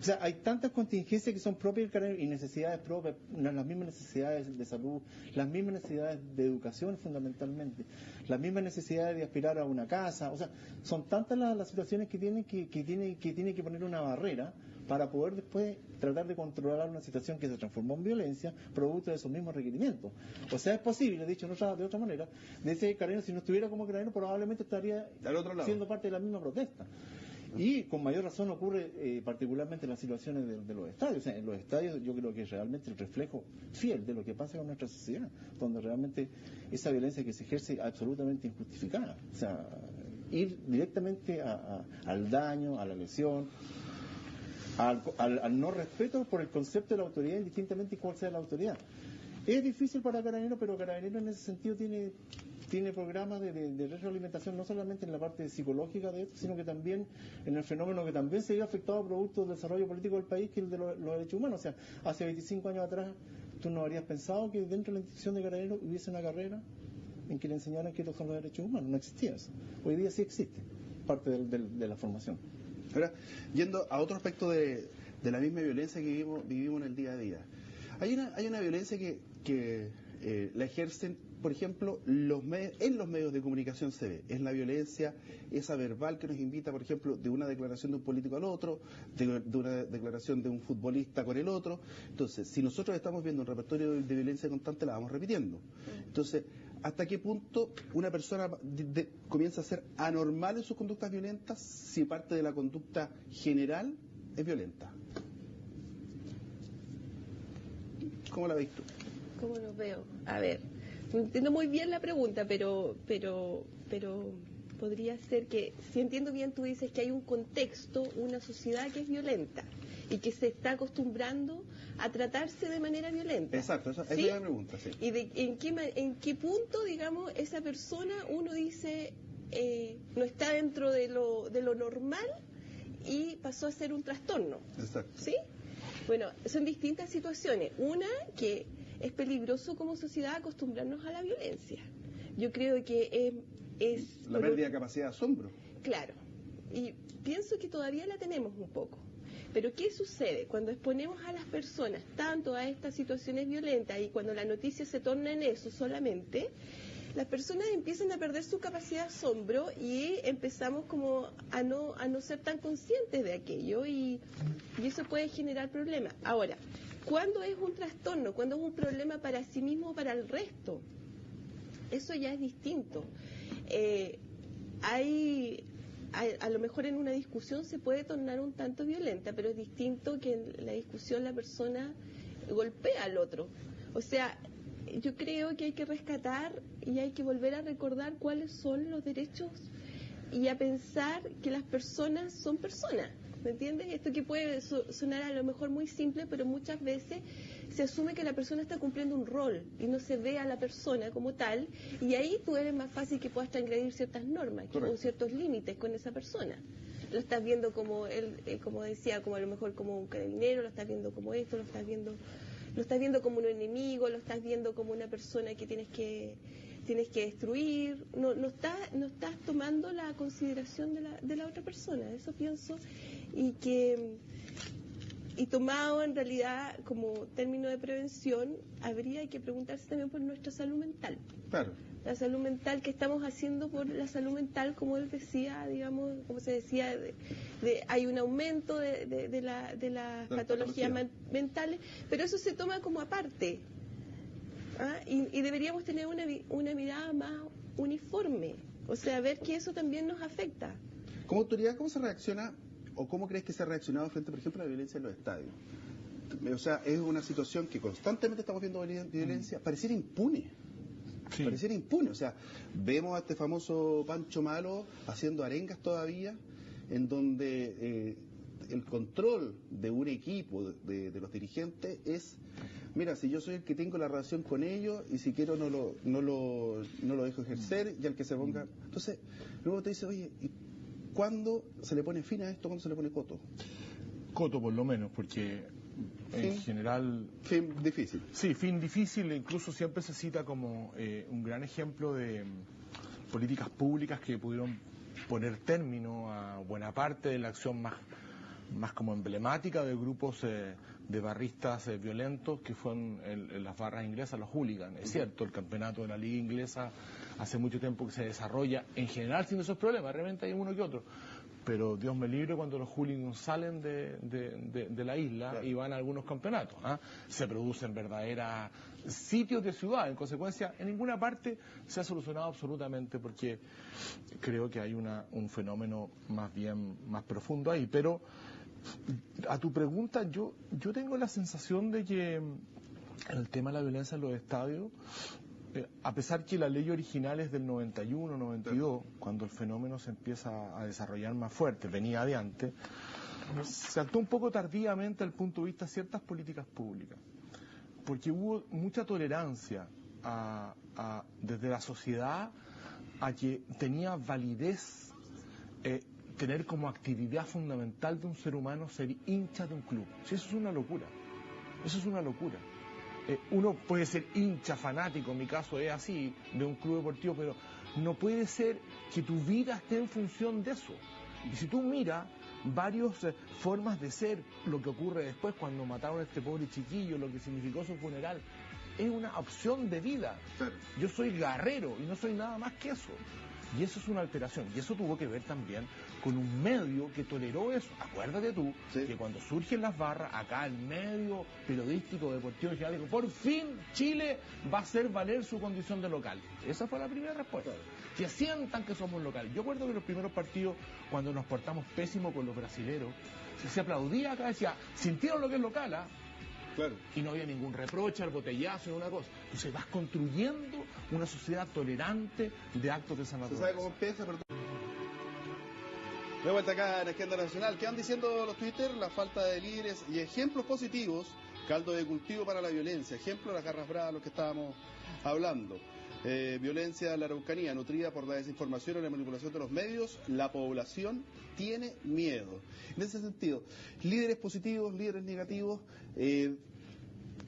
O sea, hay tantas contingencias que son propias del carabinero y necesidades propias, las mismas necesidades de salud, las mismas necesidades de educación fundamentalmente, las mismas necesidades de aspirar a una casa. O sea, son tantas las situaciones que tiene que poner una barrera para poder después tratar de controlar una situación que se transformó en violencia producto de esos mismos requerimientos. O sea, es posible, dicho de otra manera, de ese carabinero, si no estuviera como carabinero, probablemente estaría siendo parte de la misma protesta. Y con mayor razón ocurre particularmente en las situaciones de los estadios. O sea, en los estadios yo creo que es realmente el reflejo fiel de lo que pasa con nuestra sociedad, donde realmente esa violencia que se ejerce es absolutamente injustificada. O sea, ir directamente al daño, a la lesión, al no respeto por el concepto de la autoridad, indistintamente cuál sea la autoridad. Es difícil para Carabineros, pero Carabineros en ese sentido tiene programas de retroalimentación, no solamente en la parte psicológica de esto, sino que también en el fenómeno que también se vio afectado producto del desarrollo político del país, que es el de los derechos humanos. O sea, hace 25 años atrás, tú no habrías pensado que dentro de la institución de Carabineros hubiese una carrera en que le enseñaran que son los derechos humanos. No existía eso. Hoy día sí existe, parte de la formación. Ahora, yendo a otro aspecto de la misma violencia que vivimos en el día a día. Hay una violencia que la ejercen, por ejemplo, en los medios de comunicación se ve. Es la violencia, esa verbal que nos invita, por ejemplo, de una declaración de un político al otro, de una declaración de un futbolista con el otro. Entonces, si nosotros estamos viendo un repertorio de violencia constante, la vamos repitiendo. Entonces, ¿hasta qué punto una persona comienza a ser anormal en sus conductas violentas si parte de la conducta general es violenta? ¿Cómo la ves tú? ¿Cómo lo veo? A ver, no entiendo muy bien la pregunta, pero podría ser que, si entiendo bien, tú dices que hay un contexto, una sociedad que es violenta y que se está acostumbrando a tratarse de manera violenta. Exacto, esa ¿Sí? es la pregunta, sí. ¿Y en qué punto, digamos, esa persona, uno dice, no está dentro de lo normal y pasó a ser un trastorno? Exacto. ¿Sí? Bueno, son distintas situaciones. Una, que es peligroso como sociedad acostumbrarnos a la violencia. Yo creo que es La pérdida de capacidad de asombro. Claro, y pienso que todavía la tenemos un poco. Pero ¿qué sucede? Cuando exponemos a las personas tanto a estas situaciones violentas y cuando la noticia se torna en eso solamente, las personas empiezan a perder su capacidad de asombro y empezamos como a no ser tan conscientes de aquello y eso puede generar problemas. Ahora, ¿cuándo es un trastorno? ¿Cuándo es un problema para sí mismo o para el resto? Eso ya es distinto. A lo mejor en una discusión se puede tornar un tanto violenta, pero es distinto que en la discusión la persona golpea al otro. O sea, yo creo que hay que rescatar y hay que volver a recordar cuáles son los derechos y a pensar que las personas son personas. ¿Me entiendes? Esto que puede sonar a lo mejor muy simple, pero muchas veces se asume que la persona está cumpliendo un rol y no se ve a la persona como tal, y ahí tú eres más fácil que puedas transgredir ciertas normas o ciertos límites con esa persona. Lo estás viendo como él, como decía, como a lo mejor como un carabinero, lo estás viendo como esto, lo estás viendo como un enemigo, lo estás viendo como una persona que tienes que destruir, no estás tomando la consideración de la otra persona, eso pienso, y tomado en realidad como término de prevención, habría que preguntarse también por nuestra salud mental. Claro. La salud mental, ¿qué estamos haciendo por la salud mental? Como él decía, digamos, como se decía, hay un aumento de las patologías mentales, pero eso se toma como aparte. Y deberíamos tener una mirada más uniforme, o sea, ver que eso también nos afecta. Como autoridad, ¿cómo se reacciona o cómo crees que se ha reaccionado frente, por ejemplo, a la violencia en los estadios? O sea, es una situación que constantemente estamos viendo violencia, pareciera impune. Sí. Pareciera impune, o sea, vemos a este famoso Pancho Malo haciendo arengas todavía, en donde el control de un equipo, de los dirigentes, es, mira, si yo soy el que tengo la relación con ellos y si quiero no lo dejo ejercer y al que se ponga... Entonces, luego te dice, oye, ¿y cuándo se le pone fin a esto? ¿Cuándo se le pone coto? Coto por lo menos, porque en general... Fin difícil. Sí, fin difícil, incluso siempre se cita como un gran ejemplo de políticas públicas que pudieron poner término a buena parte de la acción más como emblemática de grupos de barristas violentos que fueron las barras inglesas, los hooligans. Es cierto, el campeonato de la liga inglesa hace mucho tiempo que se desarrolla, en general sin esos problemas, realmente hay uno que otro. Pero Dios me libre cuando los hooligans salen de la isla, claro, y van a algunos campeonatos. Se producen verdaderos sitios de ciudad. En consecuencia, en ninguna parte se ha solucionado absolutamente, porque creo que hay un fenómeno más profundo ahí. Pero a tu pregunta, yo tengo la sensación de que en el tema de la violencia en los estadios, a pesar que la ley original es del 91, 92, cuando el fenómeno se empieza a desarrollar más fuerte, venía de antes, se actuó un poco tardíamente desde el punto de vista de ciertas políticas públicas, porque hubo mucha tolerancia desde la sociedad a que tenía validez tener como actividad fundamental de un ser humano ser hincha de un club. Sí, eso es una locura. Eso es una locura. uno puede ser hincha, fanático, en mi caso es así, de un club deportivo, pero no puede ser que tu vida esté en función de eso. Y si tú miras varias formas de ser, lo que ocurre después cuando mataron a este pobre chiquillo, lo que significó su funeral, es una opción de vida. Claro. Yo soy guerrero y no soy nada más que eso. Y eso es una alteración. Y eso tuvo que ver también con un medio que toleró eso. Acuérdate tú que cuando surgen las barras, acá el medio periodístico, deportivo, dijo, por fin Chile va a hacer valer su condición de local. Esa fue la primera respuesta. Que sientan que somos locales. Yo acuerdo que los primeros partidos, cuando nos portamos pésimo con los brasileros, se aplaudía acá, decía, sintieron lo que es local, ¿ah? Claro. Y no había ningún reproche, al botellazo, ni una cosa. Entonces vas construyendo una sociedad tolerante de actos de esa Se naturaleza. sabe cómo empieza, pero... De vuelta acá en Agenda Nacional. ¿Qué van diciendo los Twitter? La falta de líderes y ejemplos positivos, caldo de cultivo para la violencia. Ejemplo, las garras bravas, lo que estábamos hablando. Violencia en la Araucanía, nutrida por la desinformación y la manipulación de los medios, la población tiene miedo. En ese sentido, líderes positivos, líderes negativos,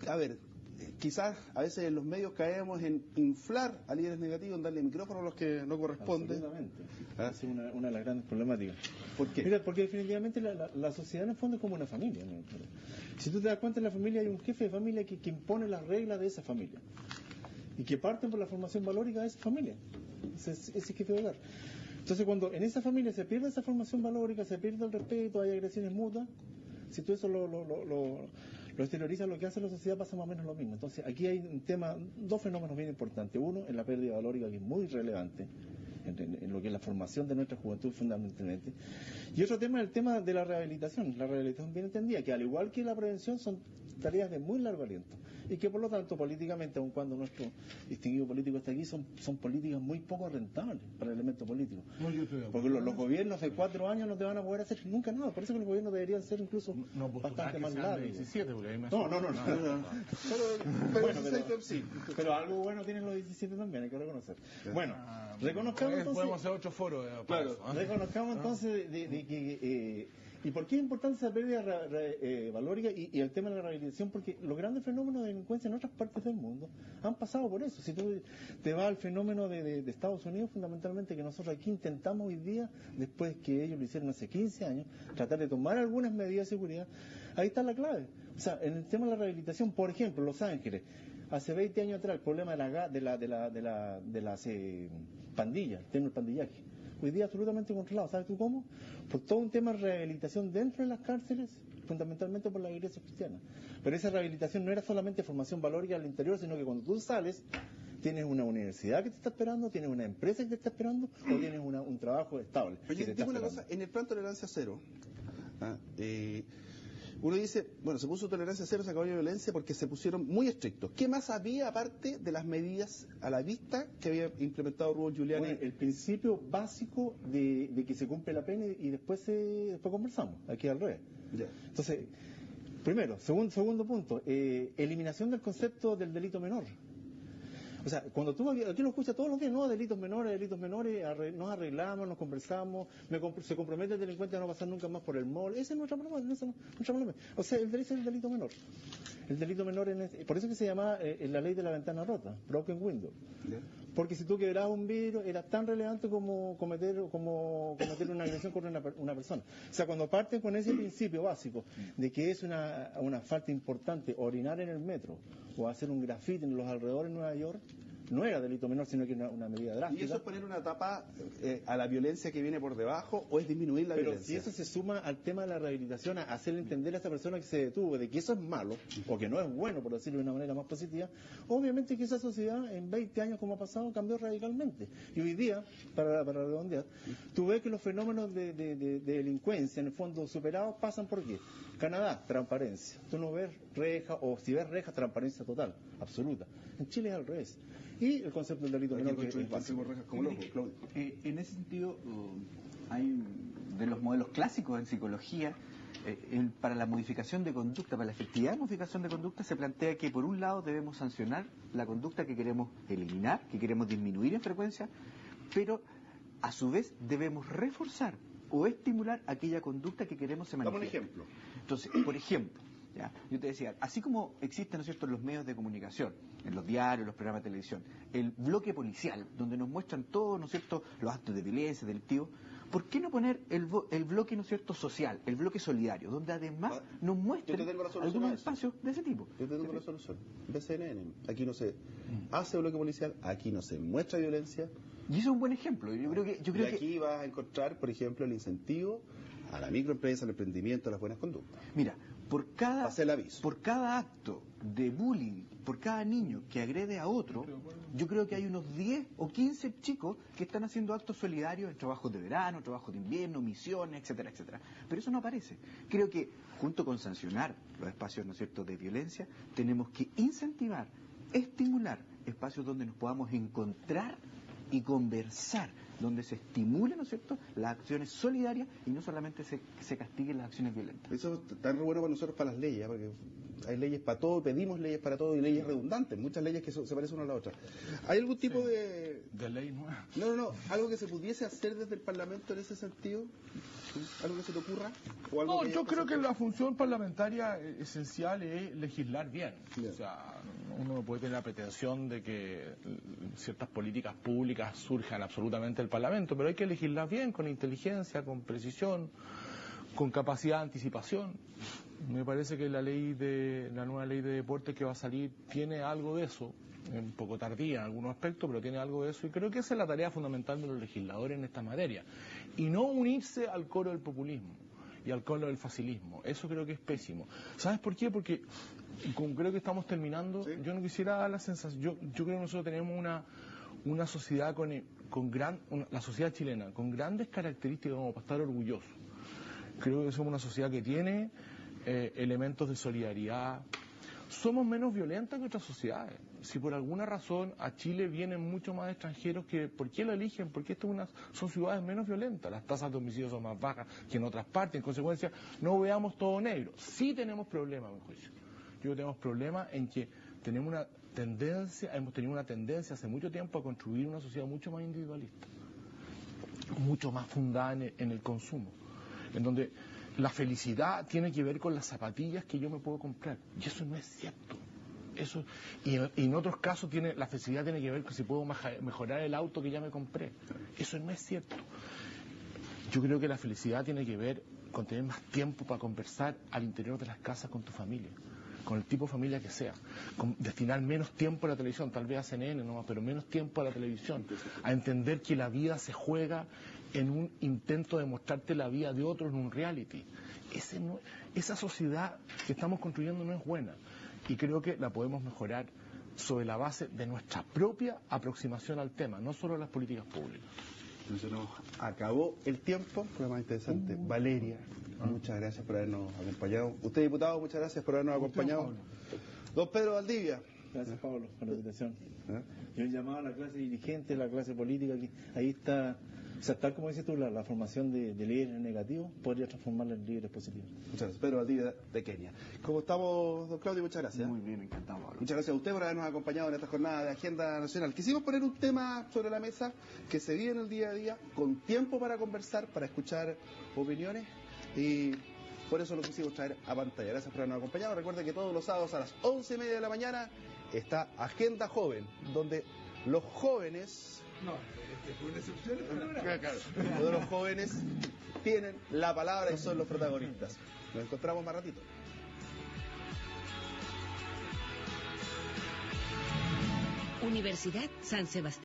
a ver, quizás a veces en los medios caemos en inflar a líderes negativos, en darle micrófono a los que no corresponde. Absolutamente. ¿Ah? Es una de las grandes problemáticas. ¿Por qué? Mira, porque definitivamente la sociedad en el fondo es como una familia, ¿no? Si tú te das cuenta, en la familia hay un jefe de familia que impone las reglas de esa familia y que parten por la formación valórica de esa familia, ese jefe de hogar. Entonces, cuando en esa familia se pierde esa formación valórica, se pierde el respeto, hay agresiones mutuas, si tú eso lo exteriorizas, lo que hace la sociedad pasa más o menos lo mismo. Entonces, aquí hay un tema, dos fenómenos bien importantes. Uno, en la pérdida valórica, que es muy relevante, en lo que es la formación de nuestra juventud fundamentalmente. Y otro tema es el tema de la rehabilitación bien entendida, que al igual que la prevención son tareas de muy largo aliento y que por lo tanto políticamente, aun cuando nuestro distinguido político está aquí, son políticas muy poco rentables para el elemento político. No, yo estoy de acuerdo. Porque los gobiernos de 4 años no te van a poder hacer nunca nada, por eso que los gobiernos deberían ser incluso bastante más largos. 17, porque ahí me No. Pero sí. Pero algo bueno tienen los 17 también, hay que reconocer. Bueno, reconozcamos entonces... Podemos hacer 8 foros. Claro, reconozcamos entonces de que... ¿Y por qué es importante esa pérdida valórica y el tema de la rehabilitación? Porque los grandes fenómenos de delincuencia en otras partes del mundo han pasado por eso. Si tú te vas al fenómeno de Estados Unidos, fundamentalmente, que nosotros aquí intentamos hoy día, después que ellos lo hicieron hace 15 años, tratar de tomar algunas medidas de seguridad, ahí está la clave. O sea, en el tema de la rehabilitación, por ejemplo, Los Ángeles, hace 20 años atrás, el problema de las pandillas, el tema del pandillaje. Hoy día absolutamente controlado. ¿Sabes tú cómo? Por todo un tema de rehabilitación dentro de las cárceles, fundamentalmente por la iglesia cristiana. Pero esa rehabilitación no era solamente formación valórica al interior, sino que cuando tú sales, tienes una universidad que te está esperando, tienes una empresa que te está esperando, o tienes un trabajo estable. Oye, digo una cosa, en el plan tolerancia cero, uno dice, bueno, se puso tolerancia cero, se acabó la violencia porque se pusieron muy estrictos. ¿Qué más había aparte de las medidas a la vista que había implementado Rubén Giuliani? Bueno, el principio básico de que se cumple la pena y después conversamos, aquí al revés. Ya. Entonces, primero, segundo punto, eliminación del concepto del delito menor. O sea, cuando tú aquí lo escuchas todos los días, no, delitos menores, nos arreglamos, nos conversamos, se compromete el delincuente a no pasar nunca más por el mall. Ese es nuestro problema, O sea, ese es el delito menor. El delito menor, por eso que se llama la ley de la ventana rota, broken window. Yeah. Porque si tú quebrabas un vidrio, era tan relevante como cometer una agresión contra una persona. O sea, cuando parten con ese principio básico de que es una falta importante orinar en el metro o hacer un grafiti en los alrededores de Nueva York, no era delito menor, sino que era una medida drástica. ¿Y eso es poner una tapa a la violencia que viene por debajo o es disminuir la violencia? Pero si eso se suma al tema de la rehabilitación, a hacerle entender a esa persona que se detuvo de que eso es malo, o que no es bueno, por decirlo de una manera más positiva, obviamente que esa sociedad en 20 años como ha pasado cambió radicalmente. Y hoy día, para redondear, tú ves que los fenómenos de delincuencia, en el fondo superados, pasan por qué. Canadá, transparencia. Tú no ves reja, o si ves reja, transparencia total, absoluta. En Chile es al revés. Y el concepto del delito menor que es básico. En ese sentido, hay de los modelos clásicos en psicología, para la modificación de conducta, para la efectividad de modificación de conducta, se plantea que por un lado debemos sancionar la conducta que queremos eliminar, que queremos disminuir en frecuencia, pero a su vez debemos reforzar o estimular aquella conducta que queremos se manifieste. Dame un ejemplo. Entonces, por ejemplo, ¿ya? Yo te decía, así como existen, ¿no es cierto?, en los medios de comunicación, en los diarios, los programas de televisión, el bloque policial, donde nos muestran todos, ¿no es cierto?, los actos de violencia, delictivos, ¿por qué no poner el bloque, ¿no es cierto?, social, el bloque solidario, donde además nos muestren algunos espacios de ese tipo? Yo te tengo la solución. BCNN. Aquí no se hace bloque policial, aquí no se muestra violencia. Y eso es un buen ejemplo. Yo creo y aquí vas a encontrar, por ejemplo, el incentivo a la microempresa, al emprendimiento, a las buenas conductas. Mira, por cada acto de bullying, por cada niño que agrede a otro, yo creo que hay unos 10 o 15 chicos que están haciendo actos solidarios en trabajos de verano, trabajos de invierno, misiones, etcétera, etcétera. Pero eso no aparece. Creo que junto con sancionar los espacios, ¿no es cierto?, de violencia, tenemos que incentivar, estimular espacios donde nos podamos encontrar y conversar, donde se estimule, ¿no es cierto?, las acciones solidarias y no solamente se castiguen las acciones violentas. Eso es tan bueno para nosotros, para las leyes, porque hay leyes para todo, pedimos leyes para todo y leyes redundantes, muchas leyes que se parecen una a la otra. ¿Hay algún tipo de ley nueva? No, algo que se pudiese hacer desde el Parlamento en ese sentido? ¿Algo que se te ocurra? ¿O algo Yo creo que la función parlamentaria esencial es legislar bien. O sea, uno no puede tener la pretensión de que ciertas políticas públicas surjan absolutamente del Parlamento, pero hay que legislar bien, con inteligencia, con precisión, con capacidad de anticipación. Me parece que la nueva ley de deportes que va a salir tiene algo de eso, un poco tardía en algunos aspectos, pero tiene algo de eso, y creo que esa es la tarea fundamental de los legisladores en esta materia, y no unirse al coro del populismo y al coro del facilismo. Eso creo que es pésimo. ¿Sabes por qué? Porque como creo que estamos terminando, ¿sí? Yo no quisiera dar la sensación, yo creo que nosotros tenemos una sociedad la sociedad chilena con grandes características como para estar orgullosos. Creo que somos una sociedad que tiene elementos de solidaridad. Somos menos violentas que otras sociedades. Si por alguna razón a Chile vienen mucho más extranjeros, ¿por qué lo eligen? Porque son ciudades menos violentas. Las tasas de homicidios son más bajas que en otras partes. En consecuencia, no veamos todo negro. Sí tenemos problemas, a mi juicio. Yo creo que tenemos problemas en que hemos tenido una tendencia hace mucho tiempo a construir una sociedad mucho más individualista, mucho más fundada en el consumo, en donde la felicidad tiene que ver con las zapatillas que yo me puedo comprar, y eso no es cierto. Y en otros casos la felicidad tiene que ver con si puedo mejorar el auto que ya me compré. Eso no es cierto. Yo creo que la felicidad tiene que ver con tener más tiempo para conversar al interior de las casas con tu familia, con el tipo de familia que sea, con destinar menos tiempo a la televisión, tal vez a CNN, no, pero menos tiempo a la televisión, a entender que la vida se juega en un intento de mostrarte la vida de otros en un reality. Esa sociedad que estamos construyendo no es buena, y creo que la podemos mejorar sobre la base de nuestra propia aproximación al tema, no solo las políticas públicas. Entonces nos acabó el tiempo, fue más interesante. Valeria, muchas gracias por habernos acompañado. Usted, diputado, muchas gracias por habernos acompañado. Don Pedro Valdivia. Gracias, Pablo, por la invitación. Yo he llamado a la clase dirigente, la clase política, que ahí está, o sea, tal como dices tú, la formación de líderes negativos podría transformarla en líderes positivos. Muchas gracias. Pedro Valdivia, de Kenia. ¿Cómo estamos, don Claudio? Muchas gracias. Muy bien, encantado, Pablo. Muchas gracias a usted por habernos acompañado en esta jornada de Agenda Nacional. Quisimos poner un tema sobre la mesa que se vive en el día a día, con tiempo para conversar, para escuchar opiniones, y por eso lo quisimos traer a pantalla. Gracias por habernos acompañado. Recuerden que todos los sábados a las 11:30 de la mañana está Agenda Joven, donde los jóvenes... Todos los jóvenes tienen la palabra y son los protagonistas. Nos encontramos más ratito. Universidad San Sebastián.